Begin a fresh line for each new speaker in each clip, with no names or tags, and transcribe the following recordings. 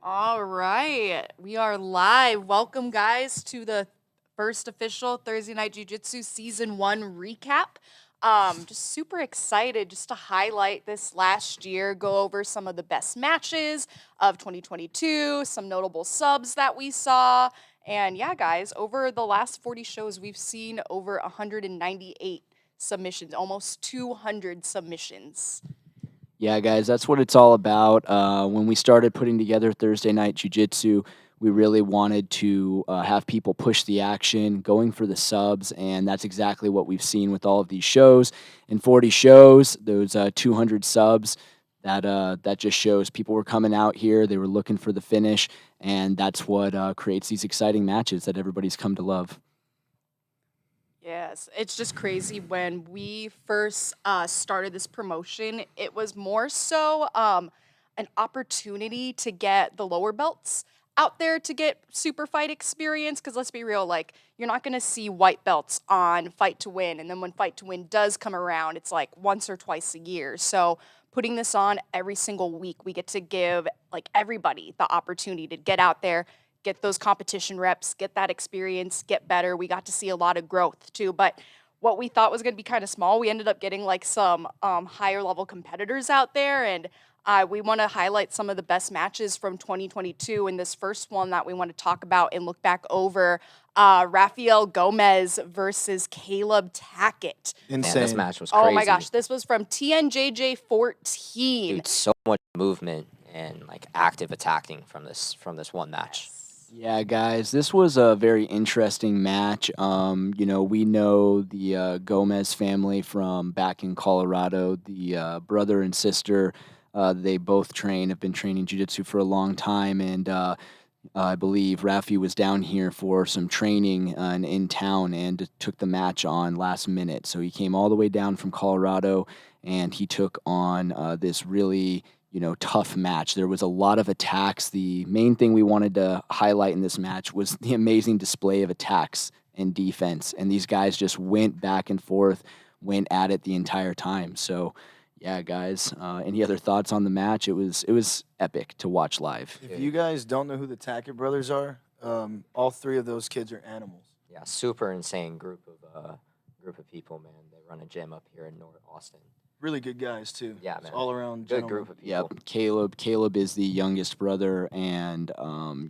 All right, we are live. Welcome, guys, to the first official Thursday Night Jiu Jitsu Season 1 recap. Just super excited just to highlight this last year, go over some of the best matches of 2022, some notable subs that we saw. And yeah, guys, over the last 40 shows, we've seen over 198 submissions, almost 200 submissions.
Yeah, guys, that's what it's all about. When we started putting together Thursday Night Jiu Jitsu, we really wanted to have people push the action, going for the subs, and that's exactly what we've seen with all of these shows. In 40 shows, those 200 subs, that just shows people were coming out here, they were looking for the finish, and that's what creates these exciting matches that everybody's come to love.
Yes, it's just crazy. When we first started this promotion, it was more so an opportunity to get the lower belts out there to get super fight experience. Because let's be real, like, you're not going to see white belts on Fight to Win. And then when Fight to Win does come around, it's like once or twice a year. So putting this on every single week, we get to give like everybody the opportunity to get out there, get those competition reps, get that experience, get better. We got to see a lot of growth too. But what we thought was going to be kind of small, we ended up getting like some higher level competitors out there. And we want to highlight some of the best matches from 2022. And this first one that we want to talk about and look back over, Rafael Gomez versus Caleb Tackett.
Insane. Man, this match was crazy.
Oh my gosh, this was from TNJJ 14.
Dude, so much movement and like active attacking from this one match.
Yeah, guys, this was a very interesting match. We know the Gomez family from back in Colorado. The brother and sister, they both have been training jiu-jitsu for a long time, and I believe Rafi was down here for some training in town and took the match on last minute. So he came all the way down from Colorado, and he took on this really tough match. There was a lot of attacks. The main thing we wanted to highlight in this match was the amazing display of attacks and defense. And these guys just went back and forth, went at it the entire time. So, yeah, guys, any other thoughts on the match? It was epic to watch live.
If you guys don't know who the Tackett brothers are, all three of those kids are animals.
Yeah, super insane group of people, man. They run a gym up here in North Austin.
Really good guys too.
Yeah, man.
It's all around
good group of people.
Yep, Caleb is the youngest brother, and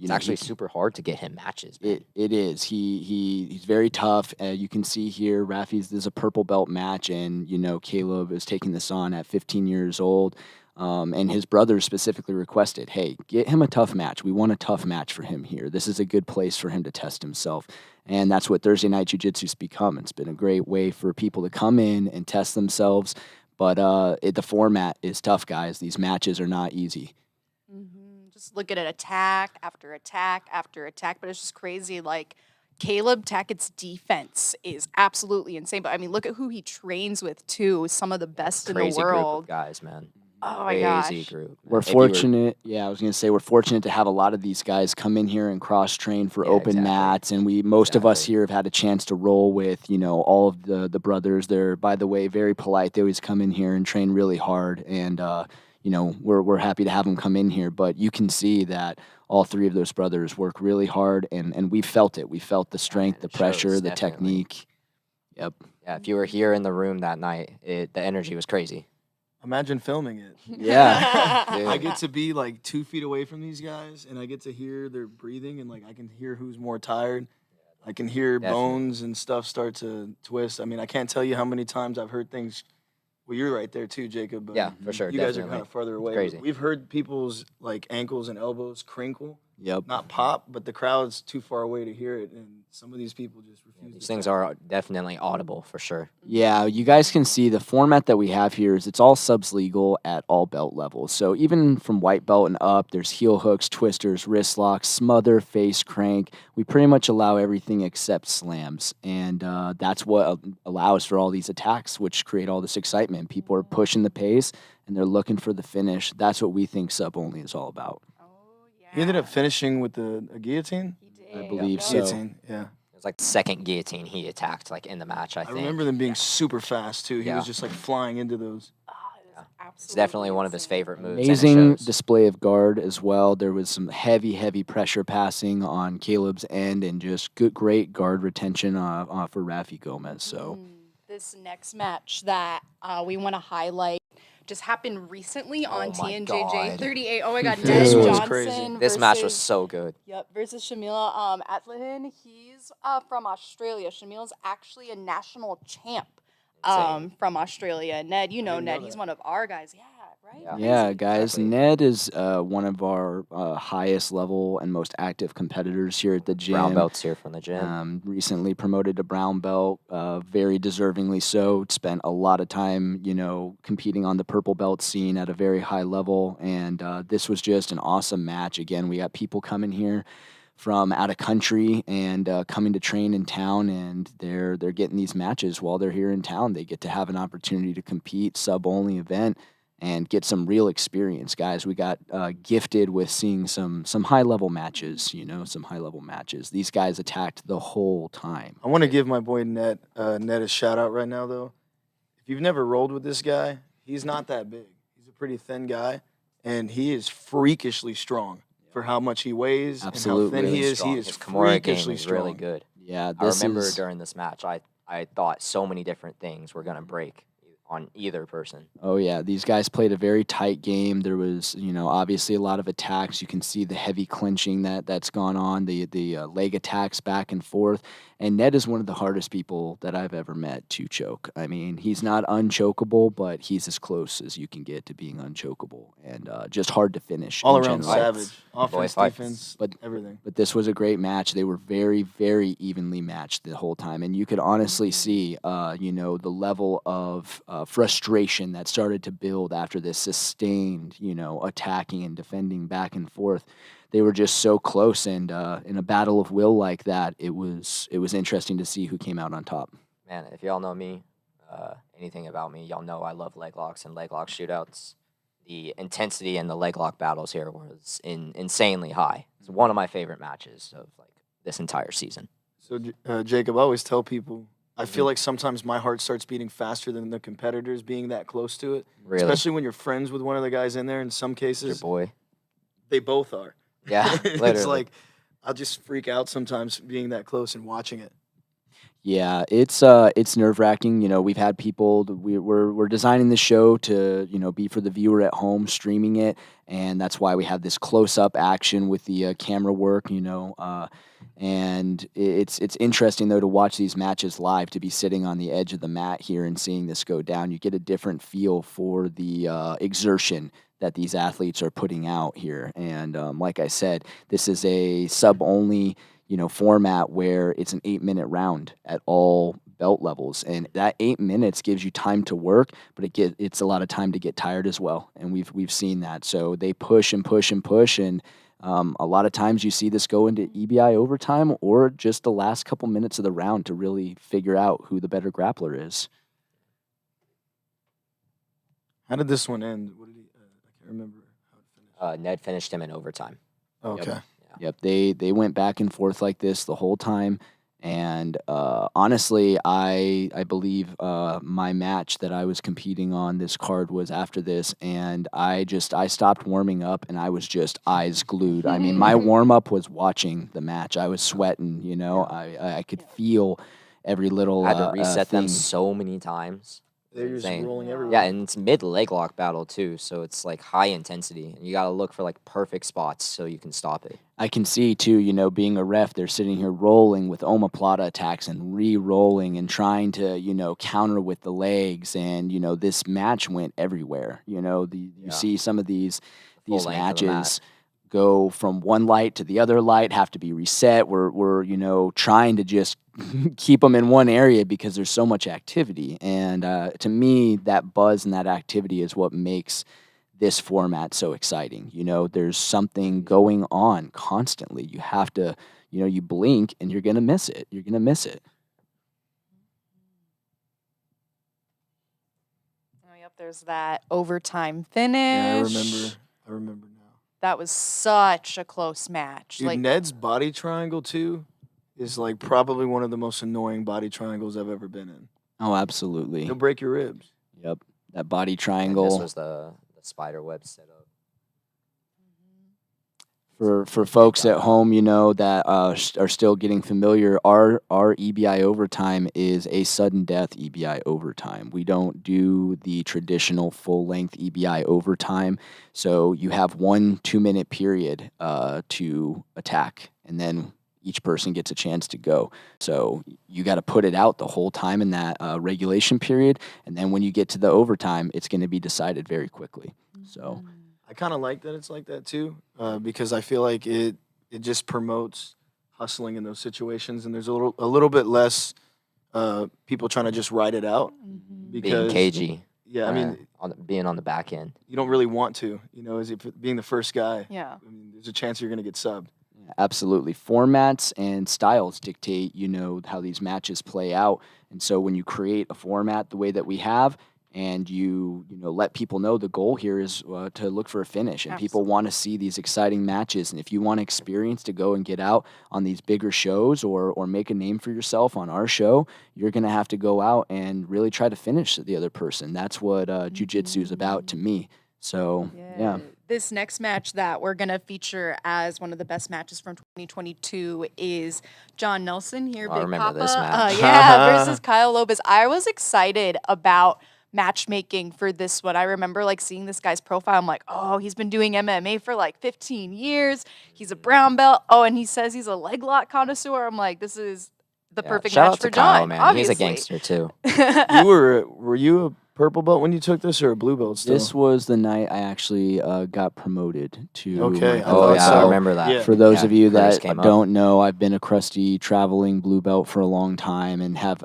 it's actually super hard to get him matches. Man.
It is. He's very tough. You can see here, Rafi's this is a purple belt match, and Caleb is taking this on at 15 years old. And his brother specifically requested, hey, get him a tough match. We want a tough match for him here. This is a good place for him to test himself. And that's what Thursday Night Jiu Jitsu's become. It's been a great way for people to come in and test themselves. But the format is tough, guys. These matches are not easy.
Mm-hmm. Just look at it, attack after attack after attack. But it's just crazy. Like, Caleb Tackett's defense is absolutely insane. But, I mean, look at who he trains with, too. Some of the best in the world.
Crazy group of guys, man.
Oh, my gosh.
Crazy group.
We're fortunate. I was going to say we're fortunate to have a lot of these guys come in here and cross-train for open mats. And most of us here have had a chance to roll with, all of the brothers. They're, by the way, very polite. They always come in here and train really hard. And, we're happy to have them come in here. But you can see that all three of those brothers work really hard. And we felt it. We felt the strength, the pressure, the technique. Yep.
Yeah, if you were here in the room that night, the energy was crazy.
Imagine filming it.
Yeah.
I get to be like 2 feet away from these guys, and I get to hear their breathing, and like I can hear who's more tired. I can hear bones and stuff start to twist. I mean, I can't tell you how many times I've heard things. Well, you're right there too, Jacob.
Yeah, for sure.
You guys are kind of farther away.
Crazy.
We've heard people's like ankles and elbows crinkle.
Yep.
Not pop, but the crowd's too far away to hear it, and some of these people just refuse.
These things are definitely audible for sure.
Yeah, you guys can see the format that we have here is it's all subs legal at all belt levels. So even from white belt and up, there's heel hooks, twisters, wrist locks, smother, face crank. We pretty much allow everything except slams, and that's what allows for all these attacks, which create all this excitement. People are pushing the pace, and they're looking for the finish. That's what we think sub only is all about.
He ended up finishing with a guillotine.
He did.
I believe so.
Guillotine, yeah.
It was like the second guillotine he attacked like in the match, I think.
I remember them being super fast too. He was just like flying into those.
Yeah.
absolutely
It's definitely one of his
insane.
favorite moves. And it
Amazing
shows.
display of guard as well. There was some heavy pressure passing on Caleb's end, and just great guard retention for Rafi Gomez. So
This next match that we want to highlight just happened recently on
Oh my
TNJJ
God.
38. Oh my God,
This
Ned
was
Johnson
crazy.
This match was
versus
so good.
versus Shamila Atlahin. He's from Australia. Shamila's actually a national champ
Insane.
from Australia. Ned, you know
didn't know
Ned. He's
that.
one of our guys. Yeah, right.
Yeah.
yeah,
Crazy.
guys,
Exactly.
Ned is one of our highest level and most active competitors here at the gym.
Brown belts here from the gym.
Recently promoted to brown belt, very deservingly so. Spent a lot of time, competing on the purple belt scene at a very high level, and this was just an awesome match. Again, we got people coming here from out of country and coming to train in town, and they're getting these matches while they're here in town. They get to have an opportunity to compete, sub only event, and get some real experience, guys. We got gifted with seeing some high level matches. Some high level matches. These guys attacked the whole time.
I want to give my boy Ned a shout out right now, though. If you've never rolled with this guy, he's not that big. He's a pretty thin guy, and he is freakishly strong for how much he weighs
Absolutely.
and how thin
Really
he is.
strong.
He is
His Kimura game
freakishly
is
strong.
really good.
Yeah,
I
this
remember
is
during this match, I thought so many different things were gonna break on either person.
Oh yeah, these guys played a very tight game. There was, obviously a lot of attacks. You can see the heavy clinching that's gone on, the leg attacks back and forth. And Ned is one of the hardest people that I've ever met to choke. I mean, he's not unchokeable, but he's as close as you can get to being unchokeable, and just hard to finish.
All
in
around
general.
savage.
Boy
Offense,
fights.
defense,
But-
everything.
But this was a great match. They were very, very evenly matched the whole time, and you could honestly see, the level of frustration that started to build after this sustained, attacking and defending back and forth. They were just so close, and in a battle of will like that, it was interesting to see who came out on top.
Man, if y'all know me, anything about me, y'all know I love leg locks and leg lock shootouts. The intensity in the leg lock battles here was insanely high. It's one of my favorite matches of this entire season.
So, Jacob, I always tell people, I feel like sometimes my heart starts beating faster than the competitors being that close to it.
Really,
Especially when you're friends with one of the guys in there. In some
your
cases,
boy.
they both are.
Yeah,
It's
literally.
like I'll just freak out sometimes being that close and watching it.
Yeah, it's nerve wracking. We've had people. We're designing the show to be for the viewer at home streaming it, and that's why we have this close up action with the camera work. And it's interesting though to watch these matches live, to be sitting on the edge of the mat here and seeing this go down. You get a different feel for the exertion that these athletes are putting out here. And like I said, this is a sub only format where it's an 8-minute round at all belt levels, and that 8 minutes gives you time to work, but it's a lot of time to get tired as well, and we've seen that. So they push and push and push, and a lot of times you see this go into EBI overtime or just the last couple minutes of the round to really figure out who the better grappler is.
How did this one end? What did he? I can't remember how it finished.
Ned finished him in overtime.
Okay.
Yep, they went back and forth like this the whole time. And honestly, I believe my match that I was competing on this card was after this, and I stopped warming up, and I was just eyes glued. I mean, my warm up was watching the match. I was sweating. I could feel every little.
I had to reset them
thing.
so many times.
They're just
Insane.
rolling everywhere.
Yeah, and it's mid leg lock battle too, so it's high intensity, and you gotta look for perfect spots so you can stop it.
I can see too, being a ref, they're sitting here rolling with omoplata attacks and re-rolling and trying to, counter with the legs. And, this match went everywhere. You see some of these
Full length of the mat.
matches go from one light to the other light, have to be reset. We're trying to just keep them in one area because there's so much activity. And to me, that buzz and that activity is what makes this format so exciting. There's something going on constantly. You have to, you blink and you're going to miss it. You're going to miss it.
Oh, yep, there's that overtime finish.
Yeah, I remember now.
That was such a close match.
Dude, Ned's body triangle too is probably one of the most annoying body triangles I've ever been in.
Oh, absolutely.
He'll break your ribs.
Yep. that body
And
triangle.
this was the spider web setup.
For folks at home, that are still getting familiar, our EBI overtime is a sudden death EBI overtime. We don't do the traditional full length EBI overtime, so you have 1 2-minute period to attack, and then each person gets a chance to go. So you got to put it out the whole time in that regulation period, and then when you get to the overtime, it's going to be decided very quickly. So.
I kind of like that it's like that too, because I feel like it just promotes hustling in those situations, and there's a little bit less people trying to just ride it out.
Mhm.
Being
Because
cagey.
yeah, I mean,
being on the back end.
you don't really want to, as if being the first guy.
Yeah.
I mean, there's a chance you're gonna get subbed.
Absolutely. Formats and styles dictate, how these matches play out. And so when you create a format the way that we have, and you let people know the goal here is to look for a finish, and people want to see these exciting matches. And if you want experience to go and get out on these bigger shows or make a name for yourself on our show, you're going to have to go out and really try to finish the other person. That's what jiu-jitsu is about to me. So, yeah.
This next match that we're going to feature as one of the best matches from 2022 is John Nelson here,
I
Big
remember
Papa.
this match.
Versus Kyle Lopez. I was excited about matchmaking for this one. I remember seeing this guy's profile. I'm like, oh, he's been doing MMA for 15 years. He's a brown belt. Oh, and he says he's a leg lock connoisseur. I'm like, this is the perfect
Shout
match
out to
for
Kyle,
John.
man.
Obviously.
He's a gangster too.
Were you a purple belt when you took this, or a blue belt still?
This was the night I actually got promoted to.
Okay,
my
I
Oh
thought
yeah,
so.
I remember that.
Yeah.
For those
Yeah,
of you
Curtis
that
came up.
don't know, I've been a crusty traveling blue belt for a long time, and have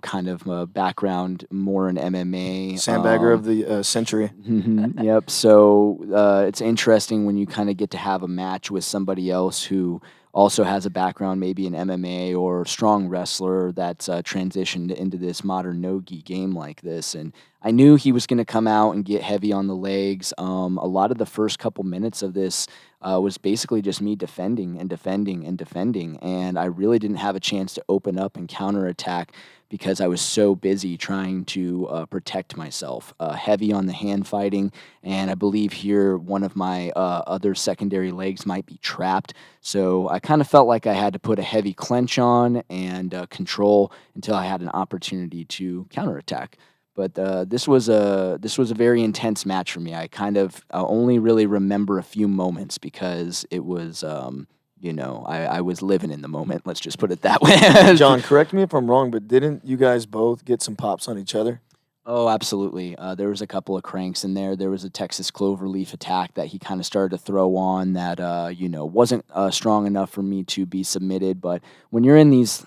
kind of a background more in MMA.
Sandbagger of the century.
Yep. So it's interesting when you kind of get to have a match with somebody else who also has a background maybe in MMA or strong wrestler that's transitioned into this modern no-gi game like this. And I knew he was going to come out and get heavy on the legs. A lot of the first couple minutes of this was basically just me defending and defending and defending. And I really didn't have a chance to open up and counterattack because I was so busy trying to protect myself. Heavy on the hand fighting, and I believe here one of my other secondary legs might be trapped. So I kind of felt like I had to put a heavy clench on and control until I had an opportunity to counterattack. But this was a very intense match for me. I kind of only really remember a few moments because it was. I was living in the moment. Let's just put it that way.
John, correct me if I'm wrong, but didn't you guys both get some pops on each other?
Oh, absolutely. There was a couple of cranks in there. There was a Texas cloverleaf attack that he kind of started to throw on that, wasn't strong enough for me to be submitted. But when you're in these,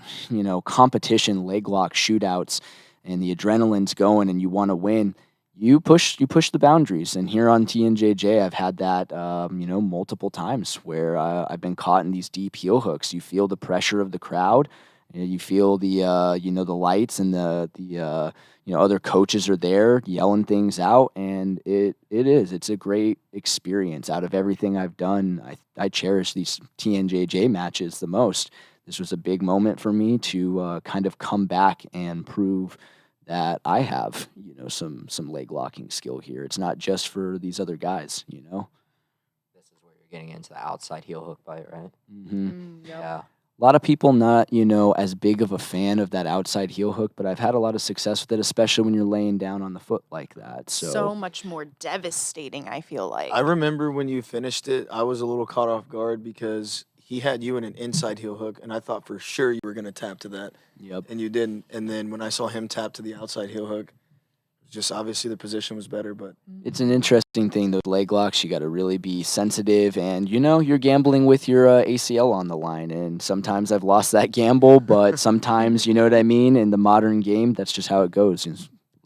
competition leg lock shootouts and the adrenaline's going and you want to win, you push the boundaries. And here on TNJJ, I've had that, multiple times where I've been caught in these deep heel hooks. You feel the pressure of the crowd. You feel the, the lights and the other coaches are there yelling things out. And it's a great experience. Out of everything I've done, I cherish these TNJJ matches the most. This was a big moment for me to kind of come back and prove that I have, some leg locking skill here. It's not just for these other guys,
This is where you're getting into the outside heel hook bite, right?
Mm-hmm.
Yeah.
A lot of people not, as big of a fan of that outside heel hook, but I've had a lot of success with it, especially when you're laying down on the foot like that.
So much more devastating, I feel like.
I remember when you finished it, I was a little caught off guard because he had you in an inside heel hook, and I thought for sure you were going to tap to that.
Yep.
And you didn't. And then when I saw him tap to the outside heel hook, just obviously the position was better. But
It's an interesting thing, those leg locks. You got to really be sensitive, and you're gambling with your ACL on the line. And sometimes I've lost that gamble, but sometimes, you know what I mean. In the modern game, that's just how it goes.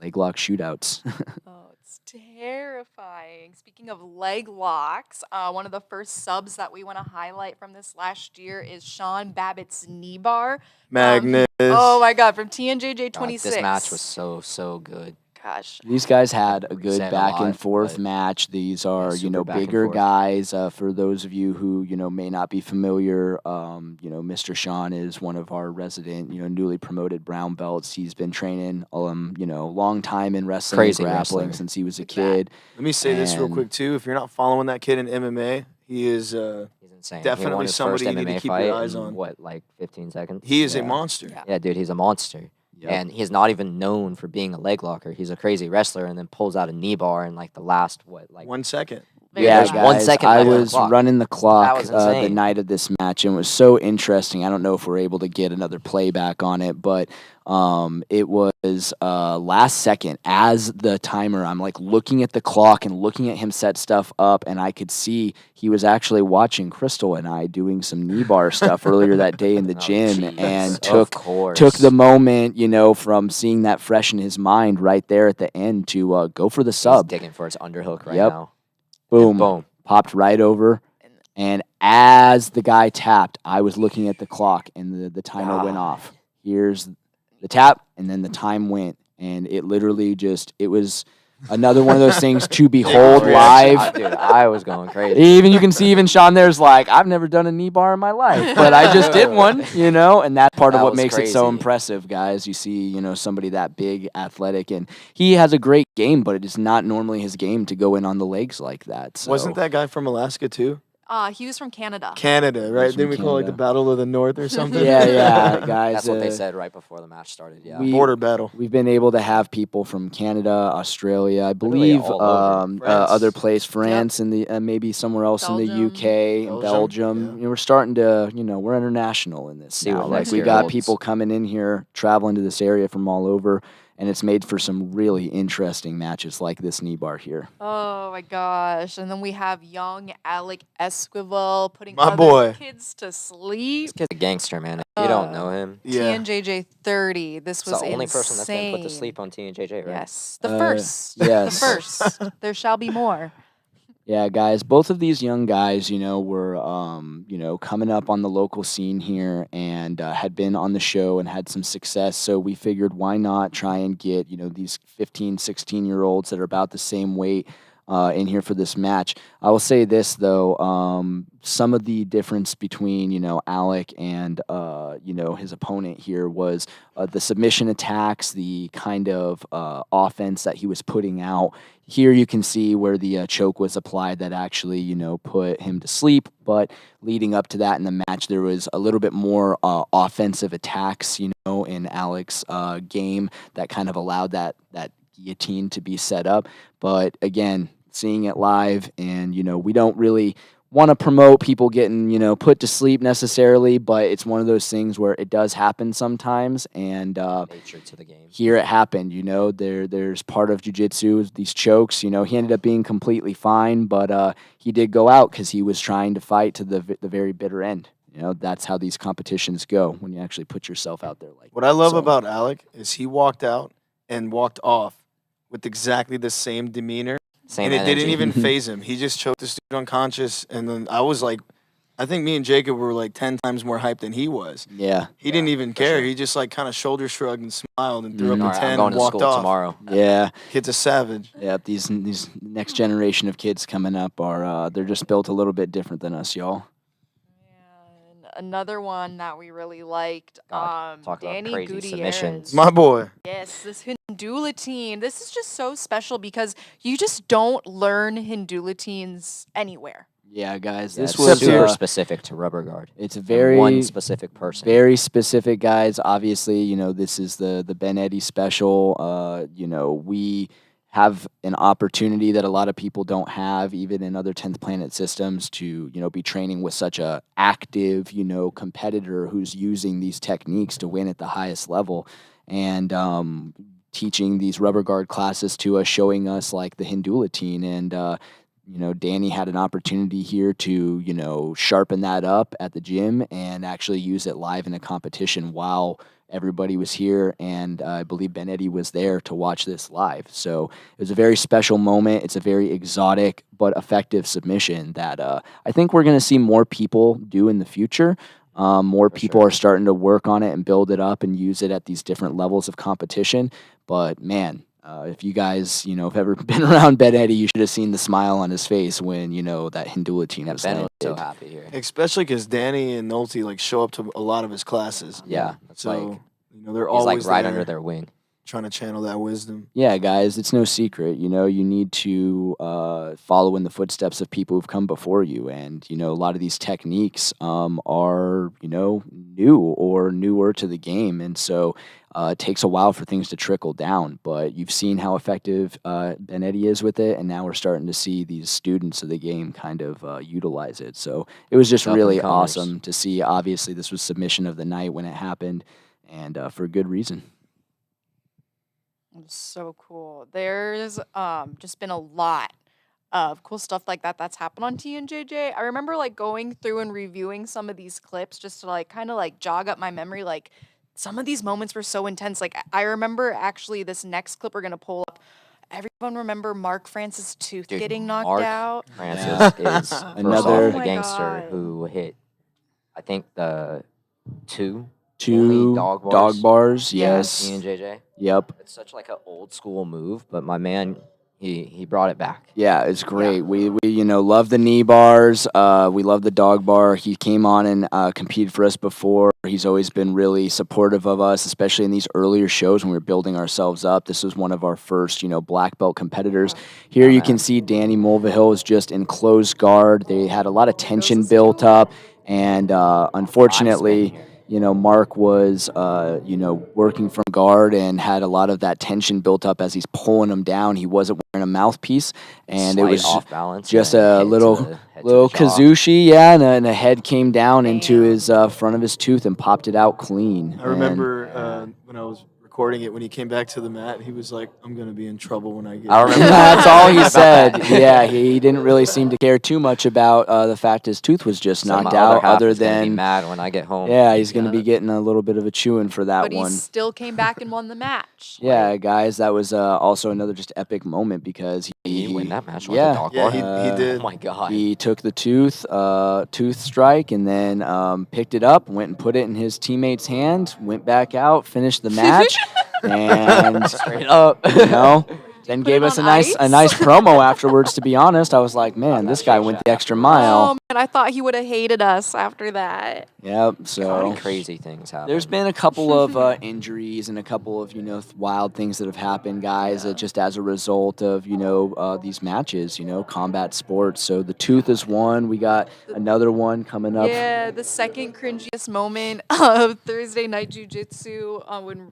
Leg lock shootouts.
Oh, it's terrifying. Speaking of leg locks, one of the first subs that we want to highlight from this last year is Sean Babbitt's knee bar.
Magnus.
Oh my God, from TNJJ
God,
26.
this match was so good.
gosh.
These guys had a
We
good
say it a
back and
lot,
forth
but
match. These are,
super back and
bigger
forth.
guys. For those of you who, may not be familiar, Mr. Sean is one of our resident, newly promoted brown belts. He's been training, long time in wrestling and
Crazy
grappling
wrestler.
since he was a
Look at that.
kid.
Let me say this real
And-
quick too. If you're not following that kid in MMA, he is
He's insane. He
definitely
won his
somebody
first
you need to
MMA
keep your
fight
eyes
in,
on.
what, like 15 seconds?
he is a
Yeah.
monster.
Yeah.
Yeah, dude, he's a monster.
Yep.
And he's not even known for being a leg locker. He's a crazy wrestler and then pulls out a knee bar in like the last,
1 second.
Very
Yeah,
there's
fast.
1
guys,
second
I
left on the
was
clock.
running the clock
was
the
insane.
night of this match, and it was so interesting. I don't know if we're able to get another playback on it, but it was last second as the timer. I'm like looking at the clock and looking at him set stuff up, and I could see he was actually watching Crystal and I doing some knee bar stuff earlier that day in the
Oh,
gym,
jeez.
and
Of
took
course.
the moment, from seeing that fresh in his mind right there at the end to go for the
He's
sub.
digging for his underhook right
Yep.
now.
Boom.
Boom.
Popped right over. And as the guy tapped, I was looking at the clock and the timer went
God.
off. Here's the tap, and then the time went. And it literally it was another one of those things to behold live.
Dude, I was going crazy.
You can see Sean there's like, I've never done a knee bar in my life, but I just did one, and that's part of
That
what
was
makes it so
crazy.
impressive, guys. You see, somebody that big, athletic, and he has a great game, but it is not normally his game to go in on the legs like that. So.
Wasn't that guy from Alaska too?
He was from Canada.
Canada, right?
from
Didn't we call it like the
Canada.
Battle of the North or something?
Yeah, guys.
That's what they said right before the match started. Yeah.
Border battle.
We've been able to have people from Canada, Australia, I
Literally
believe,
all over.
France.
other place, France, and the maybe somewhere else in the
Belgium.
UK and
Belgium,
Belgium. We're starting to, we're international in this
See
now.
what
Like
next
we
year
got
holds.
people coming in here, traveling to this area from all over, and it's made for some really interesting matches like this knee bar here.
Oh my gosh. And then we have young Alec Esquivel putting
My
other
boy.
kids to sleep.
This kid's a gangster, man. If you don't know him,
Yeah.
TNJJ 30. This
it's
was
the only person that's been put to
insane.
sleep on TNJJ, right?
Yes. The
Uh,
first.
yes.
The first. There shall be more.
Yeah, guys, both of these young guys, were, coming up on the local scene here and had been on the show and had some success. So we figured why not try and get, these 15, 16-year-olds that are about the same weight in here for this match. I will say this, though, some of the difference between, Alec and, his opponent here was the submission attacks, the kind of offense that he was putting out. Here you can see where the choke was applied that actually, put him to sleep. But leading up to that in the match, there was a little bit more offensive attacks, in Alec's game that kind of allowed that guillotine to be set up. But again, seeing it live, and we don't really want to promote people getting put to sleep necessarily, but it's one of those things where it does happen sometimes, and
Nature to the game.
here it happened. There's part of jiu-jitsu, these chokes. He ended up being completely fine, but he did go out because he was trying to fight to the very bitter end. That's how these competitions go when you actually put yourself out there like
What I love
So-
about Alec is he walked out and walked off with exactly the same demeanor.
Same
and it
energy.
didn't even phase him. He just choked this dude unconscious. And then I was like, I think me and Jacob were like 10 times more hyped than he was.
Yeah,
He didn't
Yeah,
even
for
care.
sure.
He just like kind of shoulder shrugged and smiled and threw
Mhm.
up
All
a
right,
10
I'm going
and
to
walked
school
off.
tomorrow.
yeah.
Kid's a savage.
Yep, these next generation of kids coming up are they're just built a little bit different than us, y'all.
And another one that we really liked,
God, talk about
Danny
crazy
Gutierrez.
submissions.
My boy.
Yes, this Hindulatine. This is just so special because you just don't learn Hindulatines anywhere.
Yeah, guys,
Yeah,
this
it's
was
super specific to rubber guard.
it's a
And
very
one specific person.
very specific, guys. Obviously, this is the Ben Eddy special. We have an opportunity that a lot of people don't have, even in other 10th planet systems, to be training with such a active competitor who's using these techniques to win at the highest level, and teaching these rubber guard classes to us, showing us like the Hindulatine, and Danny had an opportunity here to sharpen that up at the gym and actually use it live in a competition while everybody was here, and I believe Ben Eddy was there to watch this live. So it was a very special moment. It's a very exotic but effective submission that I think we're going to see more people do in the future. More
For
people
sure.
are starting to work on it and build it up and use it at these different levels of competition. But man, If you guys, have ever been around Benetti, you should have seen the smile on his face when, that Hindula team
Yeah,
was
Ben was so
landed.
happy here.
Especially because Danny and Nolte like show up to a lot of his classes.
Yeah, that's
So
like
they're
he's like
always
right
there
under their wing.
trying to channel that wisdom.
Yeah, guys, it's no secret. You need to follow in the footsteps of people who've come before you. And, a lot of these techniques are, new or newer to the game. And so it takes a while for things to trickle down. But you've seen how effective Benetti is with it. And now we're starting to see these students of the game kind of utilize it. So it was just
Up and
really
comers.
awesome to see. Obviously, this was submission of the night when it happened, and for good reason.
So cool. There's just been a lot of cool stuff like that that's happened on TNJJ. I remember like going through and reviewing some of these clips just to like kind of like jog up my memory. Like some of these moments were so intense. Like I remember actually this next clip we're gonna pull up. Everyone remember Mark Francis' tooth
Dude,
getting knocked
Mark
out?
Francis is first
Another-
off
Oh
a
my
gangster
God.
who hit, I think the two
Two
dog bars.
yes.
TNJJ.
Yep.
It's such like an old school move, but my man, he brought it back.
Yeah, it's great. We love the knee bars. We love the dog bar. He came on and competed for us before. He's always been really supportive of us, especially in these earlier shows when we were building ourselves up. This was one of our first, black belt competitors. Here you can see Danny Mulvihill is just in closed guard. They had a lot of tension built up, and unfortunately, Mark was, working from guard and had a lot of that tension built up as he's pulling him down. He wasn't wearing a mouthpiece, and it
Slight
was
off balance.
just
and
a
hit to
little
the- head to
little
the jaw.
kazushi, yeah, and a head came down into
Damn.
his front of his tooth and popped it out clean.
I remember when I was recording it, when he came back to the mat, he was like, "I'm gonna be in trouble when I get."
I
And
remember
that's all he
About
said.
that.
Yeah, he didn't really seem to care too much about the fact his tooth was just
So my
knocked
other
out.
half
Other
is gonna be
than,
mad when I get home.
yeah, he's going to be getting a little bit of a chewing for that
But he
one.
still came back and won the match.
Yeah,
Like,
guys, that was also another just epic moment because
Did he win that match with
yeah,
the dog
Yeah,
bar?
he
Uh,
did.
Oh my god.
He took the tooth strike, and then picked it up, went and put it in his teammate's hand, went back out, finished the match, and
Straight up.
then
put
gave
it
us a
on
nice
ice?
promo afterwards. To be honest, I was like, man, this guy went the extra mile.
oh man, I thought he would have hated us after that.
Yep.
So
So
many crazy things happen.
there's been a couple of injuries and a couple of wild things that have happened, guys. Just as a result of these matches, combat sports. So the tooth is one. We got another one coming up.
Yeah, the second cringiest moment of Thursday Night Jiu Jitsu when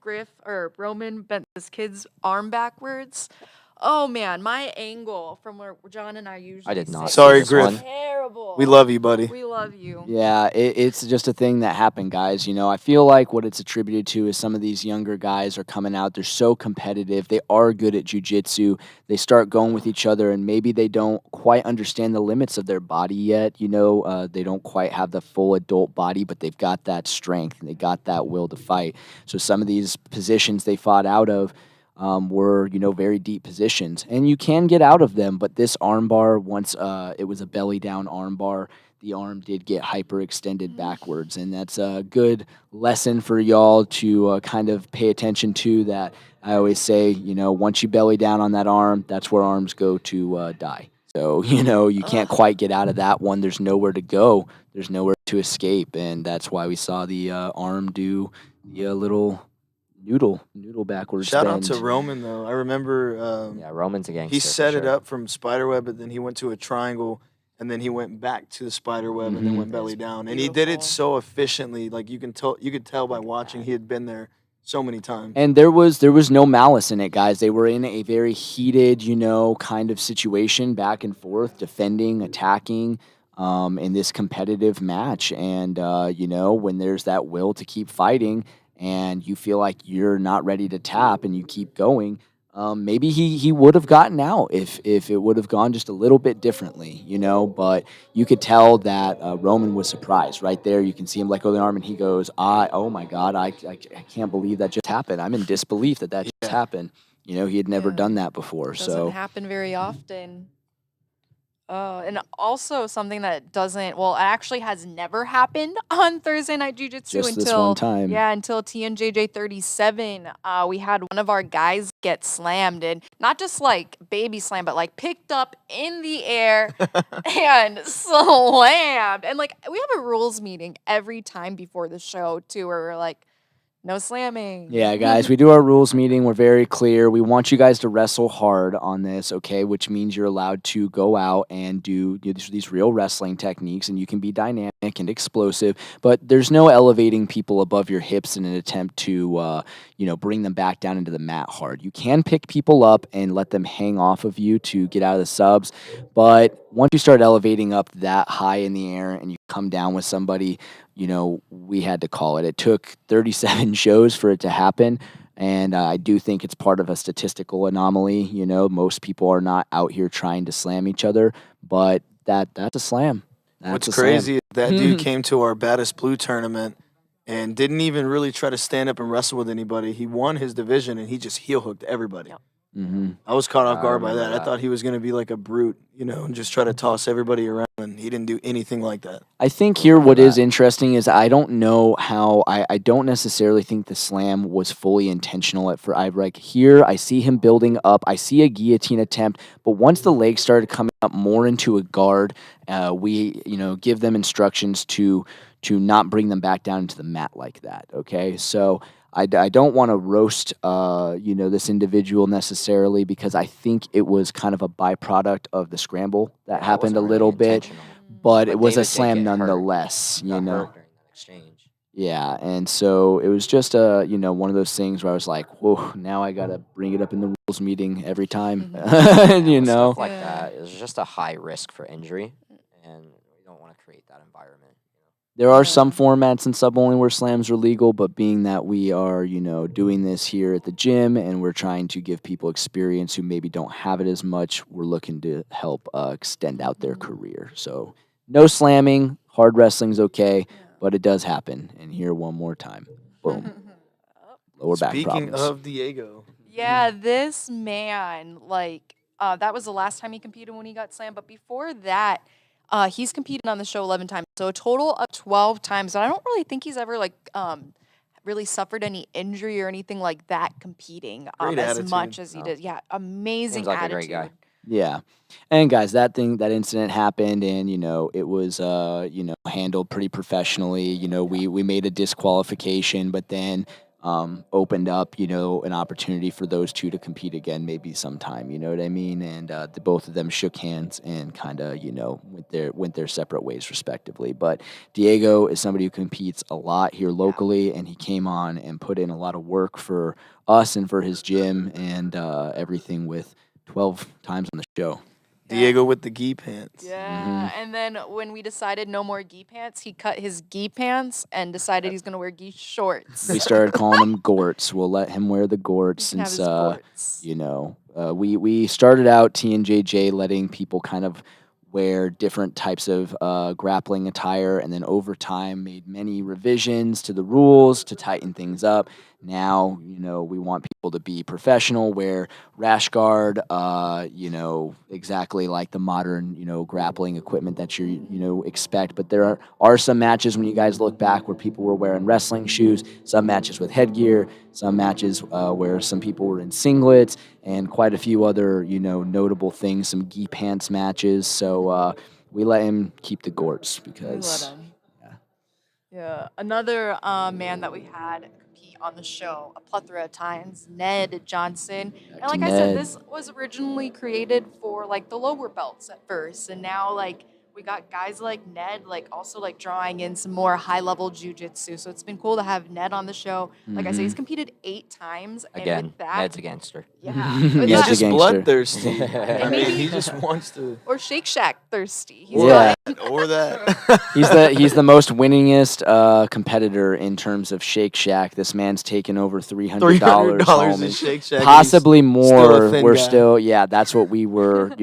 Griff or Roman bent this kid's arm backwards. Oh man, my angle from where John and I usually
I did not
sit
Sorry,
is
Griff.
terrible.
We love you, buddy.
We love you.
Yeah, it's just a thing that happened, guys. I feel like what it's attributed to is some of these younger guys are coming out. They're so competitive. They are good at jiu-jitsu. They start going with each other, and maybe they don't quite understand the limits of their body yet. They don't quite have the full adult body, but they've got that strength and they got that will to fight. So some of these positions they fought out of were very deep positions, and you can get out of them. But this armbar, once it was a belly down armbar, the arm did get hyperextended backwards, and that's a good lesson for y'all to kind of pay attention to. That I always say, once you belly down on that arm, that's where arms go to die. So you can't quite get out of that one. There's nowhere to go. There's nowhere to escape, and that's why we saw the arm do the little noodle backwards
Shout
bend.
out to Roman though. I remember
Yeah, Roman's a gangster.
he
for
set it
sure.
up from spiderweb, but then he went to a triangle, and then he went back to the spiderweb, and then
Mhm.
went belly down. And he did it
beautiful.
so efficiently. Like you could tell by watching. He had been there so many times.
And there was no malice in it, guys. They were in a very heated, kind of situation, back and forth, defending, attacking, in this competitive match. And when there's that will to keep fighting, and you feel like you're not ready to tap, and you keep going, maybe he would have gotten out if it would have gone just a little bit differently, But you could tell that Roman was surprised right there. You can see him let go of the arm, and he goes, "Oh my God, I can't believe that just happened. I'm in disbelief that just happened." He had never
Yeah.
done that before.
Doesn't
So
happen very often. And also something that doesn't, well, it actually has never happened on Thursday Night Jiu Jitsu
Just this one
until,
time.
yeah, until TNJJ 37. We had one of our guys get slammed, and not just like baby slam, but like picked up in the air and slammed. And like we have a rules meeting every time before the show too, where we're like, no slamming.
Yeah, guys, we do our rules meeting. We're very clear. We want you guys to wrestle hard on this, okay? Which means you're allowed to go out and do these real wrestling techniques, and you can be dynamic and explosive. But there's no elevating people above your hips in an attempt to, bring them back down into the mat hard. You can pick people up and let them hang off of you to get out of the subs, but once you start elevating up that high in the air and you come down with somebody, we had to call it. It took 37 shows for it to happen. And I do think it's part of a statistical anomaly. Most people are not out here trying to slam each other, but that's a slam.
What's crazy is that dude came to our Baddest Blue tournament and didn't even really try to stand up and wrestle with anybody. He won his division and he just heel hooked everybody.
Yep.
Mm-hmm.
I was caught off
I
guard by
remember
that. I
that.
thought he was going to be like a brute, and just try to toss everybody around, and he didn't do anything like that.
I think here what is interesting is I don't know how I don't necessarily think the slam was fully intentional I see him building up. I see a guillotine attempt, but once the legs started coming up more into a guard, we give them instructions to not bring them back down into the mat like that. Okay, so I don't want to roast this individual necessarily, because I think it was kind of a byproduct of the scramble that
Yeah, it
happened a
wasn't
little
really
bit.
intentional.
But
But
it was a
David did
slam
get hurt.
nonetheless,
Got hurt during that exchange.
Yeah, and so it was just one of those things where I was like, whoa, now I gotta bring it up in the rules meeting every time,
Yeah, with
know.
stuff like
Yeah.
that, it's just a high risk for injury, and we don't want to create that environment.
There are
Yeah.
some formats in sub only where slams are legal, but being that we are, doing this here at the gym and we're trying to give people experience who maybe don't have it as much, we're looking to help extend out their career. So no slamming, hard wrestling's okay, but it does happen. And here one more time, boom, lower back
Speaking
problems.
of Diego,
Yeah, this man, that was the last time he competed when he got slammed. But before that, he's competed on the show 11 times. So a total of 12 times. And I don't really think he's ever, really suffered any injury or anything like that competing
Great
as
attitude.
much as he
No.
did. Yeah, amazing
Seems like a
attitude.
great guy.
Yeah. And guys, that incident happened, and it was handled pretty professionally. We made a disqualification, but then opened up, an opportunity for those two to compete again maybe sometime, you know what I mean? And the both of them shook hands and kind of, went their separate ways respectively. But Diego is somebody who competes a lot here locally, and he came on and put in a lot of work for us and for his gym and everything with 12 times on the show.
Diego with the gi pants.
Yeah, and then when we decided no more gi pants, he cut his gi pants and decided he's gonna wear gi shorts.
We started calling him Gorts. We'll let him wear the Gorts
He can have
since,
his gorts.
we started out TNJJ letting people kind of wear different types of grappling attire, and then over time made many revisions to the rules to tighten things up. Now, we want people to be professional, wear rash guard, exactly like the modern, grappling equipment that you expect. But there are some matches when you guys look back where people were wearing wrestling shoes, some matches with headgear, some matches where some people were in singlets, and quite a few other, notable things, some gi pants matches. So we let him keep the gorts
We
because
let him. Yeah, another man that we had compete on the show a plethora of times, Ned Johnson. And
to
like I said,
Ned.
this was originally created for the lower belts at first, and now we got guys like Ned also drawing in some more high level jujitsu. So it's been cool to have Ned on the show. Like I said, he's competed 8 times, and
Again,
with that,
Ned's a gangster.
yeah,
He's
with
He's
that-
a
just
gangster.
bloodthirsty. I mean,
maybe-
he just wants to.
or Shake Shack thirsty. He's
Yeah.
got
Or that.
He's the most winningest competitor in terms of Shake Shack. This man's taken over $300
$300
home,
in
and
Shake Shack. and
possibly
still
more.
a thin
We're
guy.
still, yeah, that's what we were,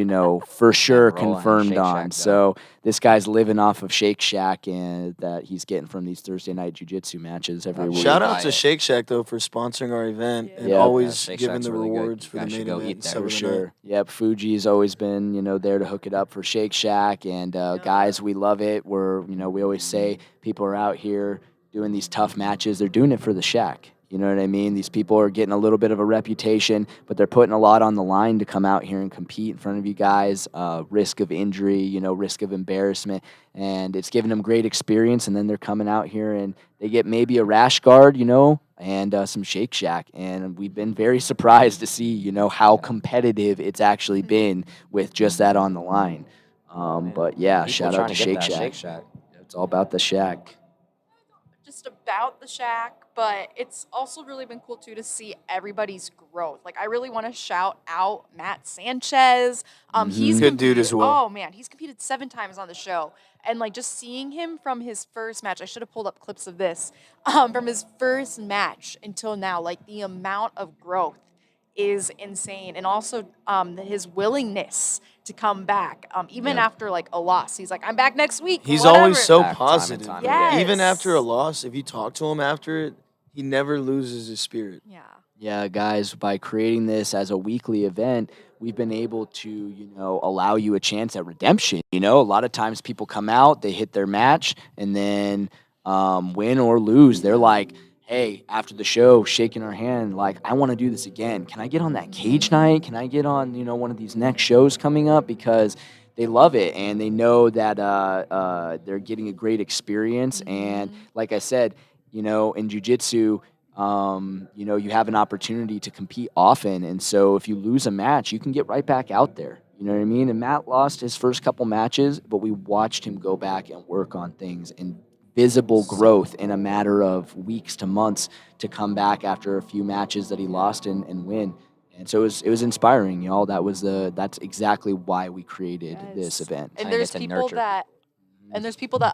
for sure
rolling in
confirmed
Shake Shack
on.
dough.
So this guy's living off of Shake Shack and that he's getting from these Thursday night jiu-jitsu matches every week.
Shout out to Shake Shack though for sponsoring our event and always
Shake
giving
Shack's
the
really good.
rewards
You
for the
guys should
main
go
event.
eat
and
there.
stuff
For
of the
sure.
night.
Yep, Fuji's always been, there to hook it up for Shake Shack. And guys, we love it. We always say people are out here doing these tough matches. They're doing it for the Shack. You know what I mean? These people are getting a little bit of a reputation, but they're putting a lot on the line to come out here and compete in front of you guys. Risk of injury, risk of embarrassment, and it's giving them great experience. And then they're coming out here and they get maybe a rash guard, and some Shake Shack. And we've been very surprised to see, how competitive it's actually been with just that on the line. But yeah,
People
shout
trying
out to
to get
Shake
that
Shack.
Shake Shack.
It's all about the Shack.
Just about the Shack, but it's also really been cool too to see everybody's growth. Like I really want to shout out Matt Sanchez. He's
Good dude
competed,
as well.
Oh man, he's competed 7 times on the show, and like just seeing him from his first match. I should have pulled up clips of this from his first match until now. Like the amount of growth is insane, and also his willingness to come back, even after like a loss. He's like, I'm back next week.
He's
whatever.
always so
Back time and
positive.
time
again.
Even after a
Yes.
loss, if you talk to him after it, he never loses his spirit.
Yeah.
Yeah, guys, by creating this as a weekly event, we've been able to, allow you a chance at redemption. A lot of times people come out, they hit their match, and then win or lose, they're like, hey, after the show, shaking our hand, like, I want to do this again. Can I get on that cage night? Can I get on, one of these next shows coming up? Because they love it and they know that they're getting a great experience. And like I said, in jiu-jitsu, you have an opportunity to compete often. And so if you lose a match, you can get right back out there. You know what I mean? And Matt lost his first couple matches, but we watched him go back and work on things and visible growth in a matter of weeks to months to come back after a few matches that he lost and win. And so it was inspiring, y'all. That's exactly why we created this
Yes.
event.
And
I
there's
get to
people
nurture.
that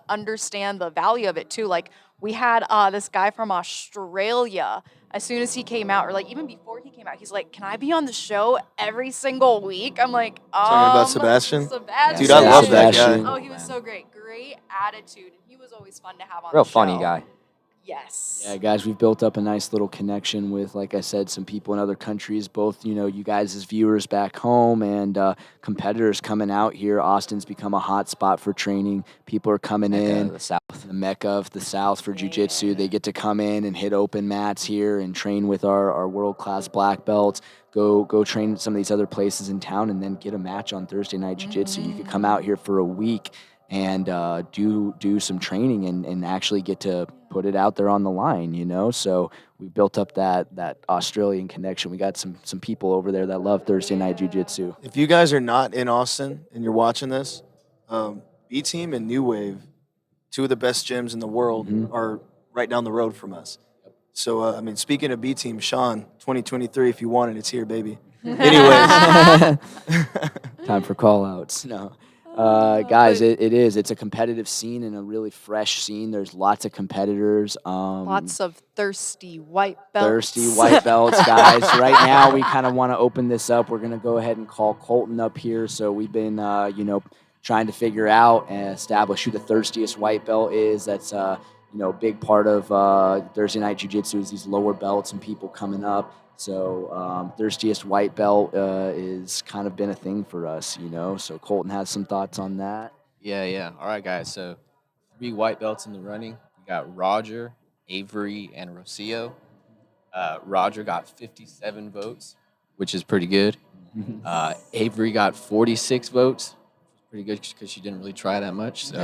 understand the value of it too. Like we had this guy from Australia. As soon as he came out, or like even before he came out, he's like, "Can I be on the show every single week?" I'm like,
Talking about Sebastian?
Sebastian.
Dude, I love that
Sebastian.
guy.
Oh, he was so great. Great attitude, and he was always fun to have on
Real
the show.
funny guy.
Yes.
Yeah, guys, we've built up a nice little connection with, like I said, some people in other countries, both, you guys as viewers back home and competitors coming out here. Austin's become a hot spot for training. People are coming in.
The South.
The Mecca of the South for jiu-jitsu. They get to come in and hit open mats here and train with our world-class black belts. Go train at some of these other places in town and then get a match on Thursday night jiu-jitsu. You could come out here for a week and do some training and actually get to put it out there on the line, So we built up that Australian connection. We got some people over there that love Thursday night jiu-jitsu.
If you guys are not in Austin and you're watching this, B Team and New Wave, 2 of the best gyms in the world, are right down the road from us. So, speaking of B Team, Sean, 2023, if you want it, it's here, baby. Anyways.
Time for call-outs. No. Guys, it's a competitive scene and a really fresh scene. There's lots of competitors.
Lots of thirsty white belts.
Thirsty white belts, guys. Right now, we kind of want to open this up. We're going to go ahead and call Colton up here. So we've been, trying to figure out and establish who the thirstiest white belt is. That's, a big part of Thursday night jiu-jitsu is these lower belts and people coming up. So thirstiest white belt is kind of been a thing for us, So Colton has some thoughts on that.
Yeah. All right, guys. So 3 white belts in the running. We got Roger, Avery, and Rocio. Roger got 57 votes, which is pretty good. Avery got 46 votes. Pretty good because she didn't really try that much. So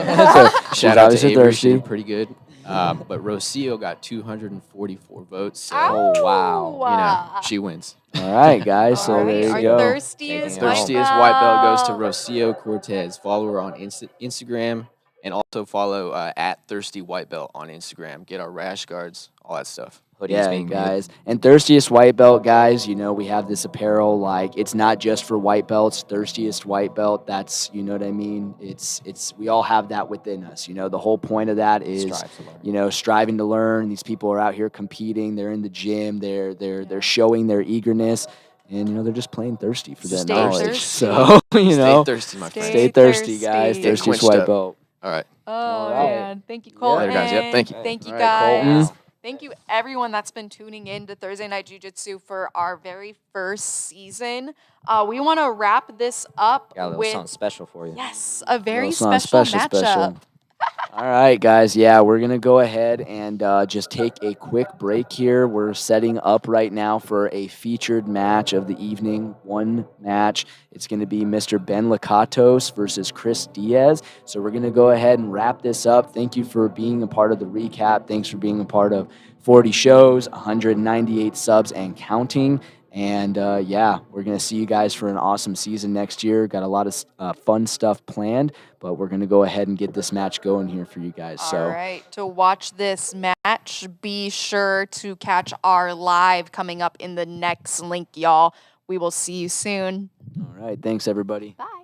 shout out to
obviously
Avery.
thirsty.
She did pretty good. But Rocio got 244 votes. So
Oh, wow.
she wins.
All right, guys. So
All
there
right,
you
our
go.
thirstiest,
Taking it home.
Thirstiest white belt goes to Rocio Cortez. Follow her on Instagram and also follow at Thirsty White Belt on Instagram. Get our rash guards, all that stuff.
Hoodies
Yeah,
being made.
guys. And Thirstiest White Belt, guys, we have this apparel. Like, it's not just for white belts. Thirstiest White Belt, that's, you know what I mean? It's we all have that within us. The whole point of that is,
Strive to learn.
striving to learn. These people are out here competing. They're in the gym. They're showing their eagerness. and you know they're just plain thirsty for that
Stay
knowledge.
thirsty.
So you know,
Stay thirsty, my friend.
stay thirsty, guys.
Stay
Thirstiest
quenched
white
up.
belt.
All right.
Oh
All right.
man, thank you, Colton.
Later, guys. Yep, thank you.
Thank you,
All right, Colton.
guys. Thank you, everyone that's been tuning in to Thursday Night Jiu Jitsu for our very first season. We want to wrap this up
Got a little
with
something special for you.
yes, a very
Little
special
something
matchup.
All right, guys. Yeah, we're going to go ahead and just take a quick break here. We're setting up right now for a featured match of the evening. One match. It's going to be Mr. Ben Lakatos versus Chris Diaz. So we're going to go ahead and wrap this up. Thank you for being a part of the recap. Thanks for being a part of 40 shows, 198 subs and counting. And yeah, we're going to see you guys for an awesome season next year. Got a lot of fun stuff planned, but we're going to go ahead and get this match going here for you guys. So,
All right, to watch this match, be sure to catch our live coming up in the next link, y'all. We will see you soon.
all right. Thanks, everybody.
Bye.